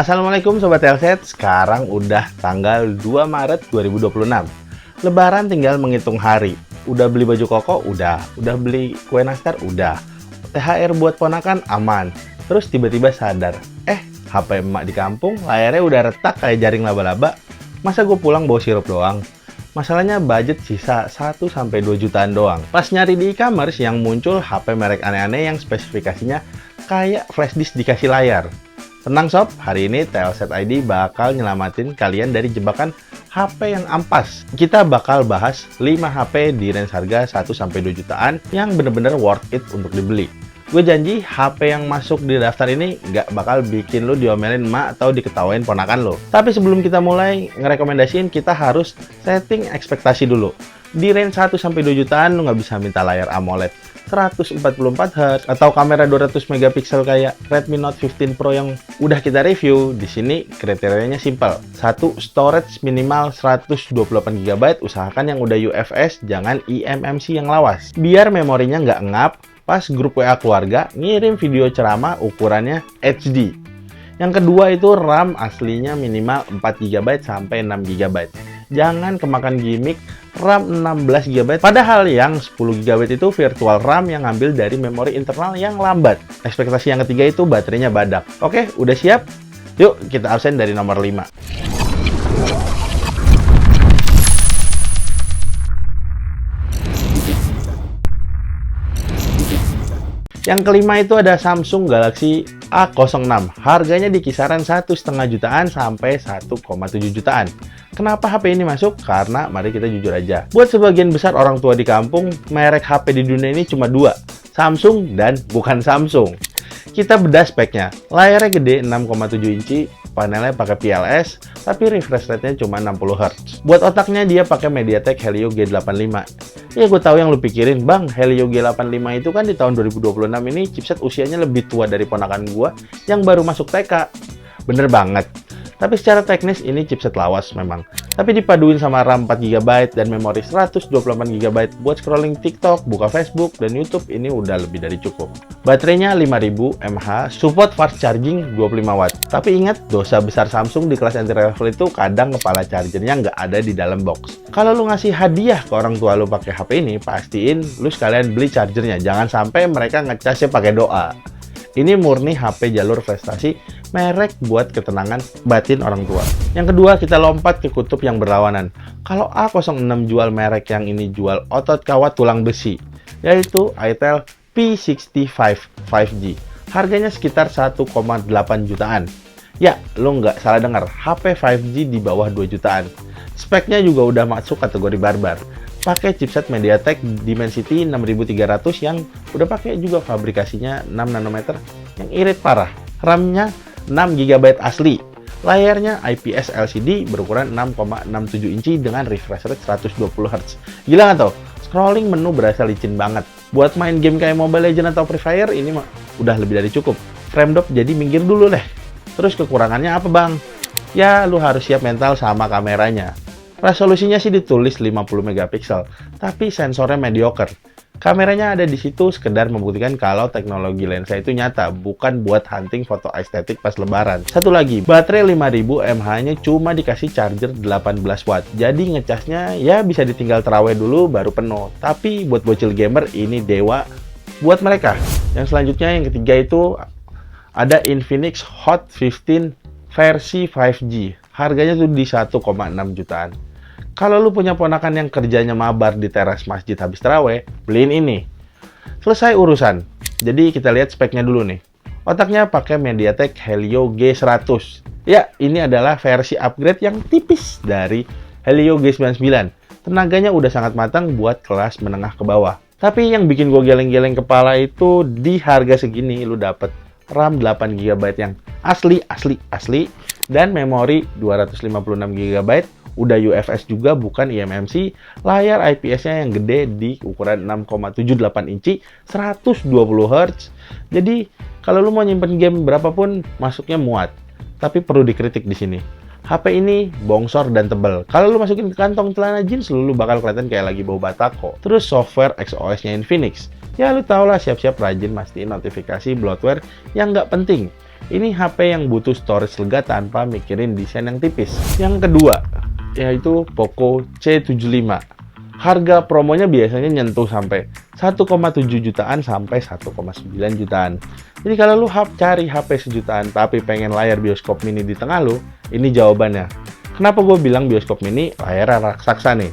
Assalamualaikum Sobat Telset, sekarang udah tanggal 2 Maret 2026. Lebaran tinggal menghitung hari. Udah beli baju koko? Udah beli kue nastar? Udah. THR buat ponakan? Aman. Terus tiba-tiba sadar, HP emak di kampung layarnya udah retak kayak jaring laba-laba. Masa gue pulang bawa sirup doang? Masalahnya budget sisa 1-2 jutaan doang. Pas nyari di e-commerce yang muncul HP merek aneh-aneh yang spesifikasinya kayak flash disk dikasih layar. Tenang sob, hari ini Telset ID bakal nyelamatin kalian dari jebakan HP yang ampas. Kita bakal bahas 5 HP di range harga 1-2 jutaan yang bener-bener worth it untuk dibeli. Gue janji HP yang masuk di daftar ini nggak bakal bikin lo diomelin emak atau diketawain ponakan lo. Tapi sebelum kita mulai ngerekomendasiin, kita harus setting ekspektasi dulu. Di range 1-2 jutaan lo nggak bisa minta layar AMOLED 144Hz atau kamera 200 megapiksel kayak Redmi Note 15 Pro yang udah kita review. Di sini kriterianya simpel. 1. Storage minimal 128GB, usahakan yang udah UFS, jangan eMMC yang lawas. Biar memorinya nggak ngap pas grup WA keluarga ngirim video ceramah ukurannya HD. Yang kedua itu RAM aslinya minimal 4GB sampai 6GB. Jangan kemakan gimmick RAM 16GB, padahal yang 10GB itu virtual RAM yang ngambil dari memori internal yang lambat. Ekspektasi yang ketiga itu baterainya badak. Oke, udah siap? Yuk kita absen dari nomor 5. Yang kelima itu ada Samsung Galaxy A06. Harganya di kisaran 1,5 jutaan sampai 1,7 jutaan. Kenapa HP ini masuk? Karena mari kita jujur aja. Buat sebagian besar orang tua di kampung, merek HP di dunia ini cuma 2. Samsung dan bukan Samsung. Kita bedah speknya. Layarnya gede 6,7 inci, panelnya pakai PLS, tapi refresh rate-nya cuma 60Hz. Buat otaknya dia pakai MediaTek Helio G85. Ya gue tahu yang lu pikirin, Bang, Helio G85 itu kan di tahun 2026 ini chipset usianya lebih tua dari ponakan gua yang baru masuk TK. Bener banget. Tapi secara teknis ini chipset lawas memang. Tapi dipaduin sama RAM 4GB dan memori 128GB buat scrolling TikTok, buka Facebook, dan YouTube, ini udah lebih dari cukup. Baterainya 5000 mAh, support fast charging 25W. Tapi ingat, dosa besar Samsung di kelas entry level itu kadang kepala chargernya nggak ada di dalam box. Kalau lu ngasih hadiah ke orang tua lu pakai HP ini, pastiin lu sekalian beli chargernya. Jangan sampai mereka ngecasnya pakai doa. Ini murni HP jalur prestasi, merek buat ketenangan batin orang tua. Yang kedua, kita lompat ke kutub yang berlawanan. Kalau A06 jual merek, yang ini jual otot kawat tulang besi, yaitu Itel P65 5G. Harganya sekitar 1,8 jutaan. Ya, lo nggak salah dengar, HP 5G di bawah 2 jutaan. Speknya juga udah masuk kategori barbar. Pakai chipset MediaTek Dimensity 6300 yang udah pakai juga fabrikasinya 6 nanometer yang irit parah. RAM-nya 6GB asli. Layarnya IPS LCD berukuran 6,67 inci dengan refresh rate 120Hz. Gila nggak tau? Scrolling menu berasa licin banget. Buat main game kayak Mobile Legends atau Free Fire ini mah udah lebih dari cukup. Frame drop jadi minggir dulu deh. Terus kekurangannya apa bang? Ya lu harus siap mental sama kameranya. Resolusinya sih ditulis 50 megapiksel, tapi sensornya mediocre. Kameranya ada di situ sekedar membuktikan kalau teknologi lensa itu nyata, bukan buat hunting foto estetik pas lebaran. Satu lagi, baterai 5000 mAh-nya cuma dikasih charger 18W. Jadi ngecasnya ya bisa ditinggal terawih dulu baru penuh. Tapi buat bocil gamer ini dewa buat mereka. Yang selanjutnya, yang ketiga itu ada Infinix Hot 15 versi 5G. Harganya tuh di 1,6 jutaan. Kalau lu punya ponakan yang kerjanya mabar di teras masjid habis taraweh, beliin ini. Selesai urusan. Jadi kita lihat speknya dulu nih. Otaknya pakai MediaTek Helio G100. Ya, ini adalah versi upgrade yang tipis dari Helio G99. Tenaganya udah sangat matang buat kelas menengah ke bawah. Tapi yang bikin gue geleng-geleng kepala itu di harga segini lu dapet RAM 8GB yang asli dan memori 256GB. Udah UFS juga, bukan eMMC. Layar IPS-nya yang gede di ukuran 6,78 inci, 120Hz. Jadi, kalau lu mau nyimpen game berapapun, masuknya muat. Tapi perlu dikritik di sini. HP ini bongsor dan tebal. Kalau lu masukin ke kantong celana jeans, lu bakal kelihatan kayak lagi bau batako. Terus software XOS-nya Infinix. Ya lu tau lah, siap-siap rajin mastiin notifikasi bloatware yang nggak penting. Ini HP yang butuh storage lega tanpa mikirin desain yang tipis. Yang kedua, yaitu Poco C75. Harga promonya biasanya nyentuh sampai 1,7 jutaan sampai 1,9 jutaan. Jadi kalau lu cari HP sejutaan tapi pengen layar bioskop mini di tengah lu, ini jawabannya. Kenapa gue bilang bioskop mini layar raksasa nih?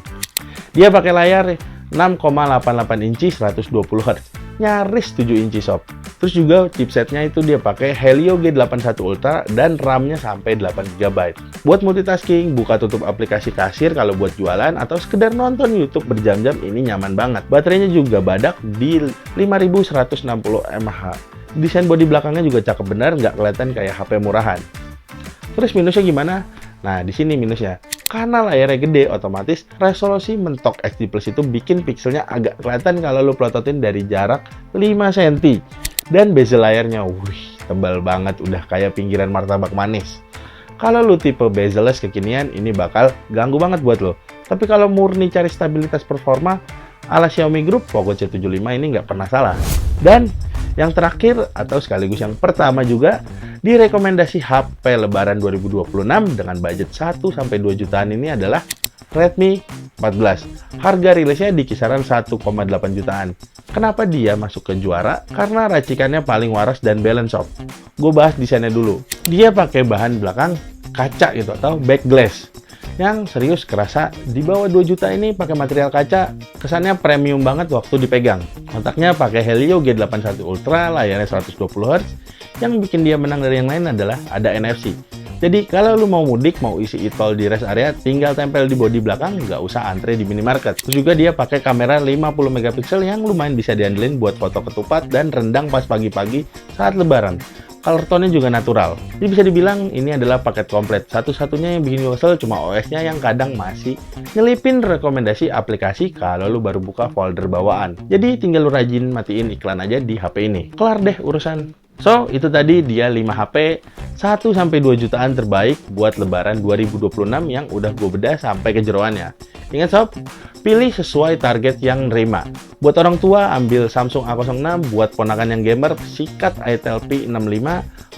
Dia pakai layar 6,88 inci 120 Hz, nyaris 7 inci sob. Terus juga chipsetnya itu dia pakai Helio G81 Ultra dan RAM-nya sampai 8 GB. Buat multitasking, buka tutup aplikasi kasir kalau buat jualan atau sekedar nonton YouTube berjam-jam, ini nyaman banget. Baterainya juga badak di 5160 mAh. Desain bodi belakangnya juga cakep bener, nggak kelihatan kayak HP murahan. Terus minusnya gimana? Nah, di sini minusnya. Karena layarnya gede, otomatis resolusi mentok HD Plus itu bikin pixelnya agak kelihatan kalau lu plototin dari jarak 5 cm. Dan bezel layarnya, wih, tebal banget, udah kayak pinggiran martabak manis. Kalau lu tipe bezel-less kekinian, ini bakal ganggu banget buat lo. Tapi kalau murni cari stabilitas performa, ala Xiaomi Group, Poco C75 ini nggak pernah salah. Dan yang terakhir, atau sekaligus yang pertama juga, direkomendasi HP Lebaran 2026 dengan budget 1-2 jutaan ini adalah Redmi 14. Harga rilisnya di kisaran 1,8 jutaan. Kenapa dia masuk ke juara? Karena racikannya paling waras dan balance sob. Gue bahas desainnya dulu. Dia pakai bahan belakang kaca gitu atau back glass. Yang serius kerasa di bawah 2 juta ini pakai material kaca, kesannya premium banget waktu dipegang. Kontaknya pakai Helio G81 Ultra, layarnya 120 Hz. Yang bikin dia menang dari yang lain adalah ada NFC. Jadi kalau lu mau mudik, mau isi e-tol di rest area, tinggal tempel di bodi belakang, nggak usah antre di minimarket. Terus juga dia pakai kamera 50 megapiksel yang lumayan bisa diandelin buat foto ketupat dan rendang pas pagi-pagi saat lebaran. Color tone-nya juga natural. Jadi bisa dibilang ini adalah paket komplit. Satu-satunya yang bikin gue kesel cuma OS-nya yang kadang masih nyelipin rekomendasi aplikasi kalau lu baru buka folder bawaan. Jadi tinggal lu rajin matiin iklan aja di HP ini. Kelar deh urusan. So, itu tadi dia 5 HP 1-2 jutaan terbaik buat lebaran 2026 yang udah gue bedah sampai ke jeroannya. Ingat sob, pilih sesuai target yang nerima. Buat orang tua, ambil Samsung A06. Buat ponakan yang gamer, sikat Itel P65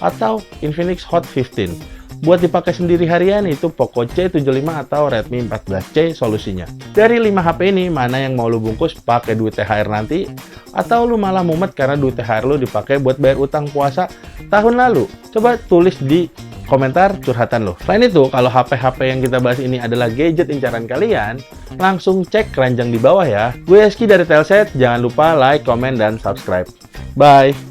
atau Infinix Hot 15. Buat dipakai sendiri harian, itu Poco C75 atau Redmi 14C solusinya. Dari 5 HP ini, mana yang mau lu bungkus pakai duit THR nanti? Atau lu malah mumet karena duit THR lu dipakai buat bayar utang puasa tahun lalu? Coba tulis di komentar curhatan lo. Selain itu, kalau HP-HP yang kita bahas ini adalah gadget incaran kalian, langsung cek keranjang di bawah ya. Gue Eski dari Telset, jangan lupa like, komen, dan subscribe. Bye!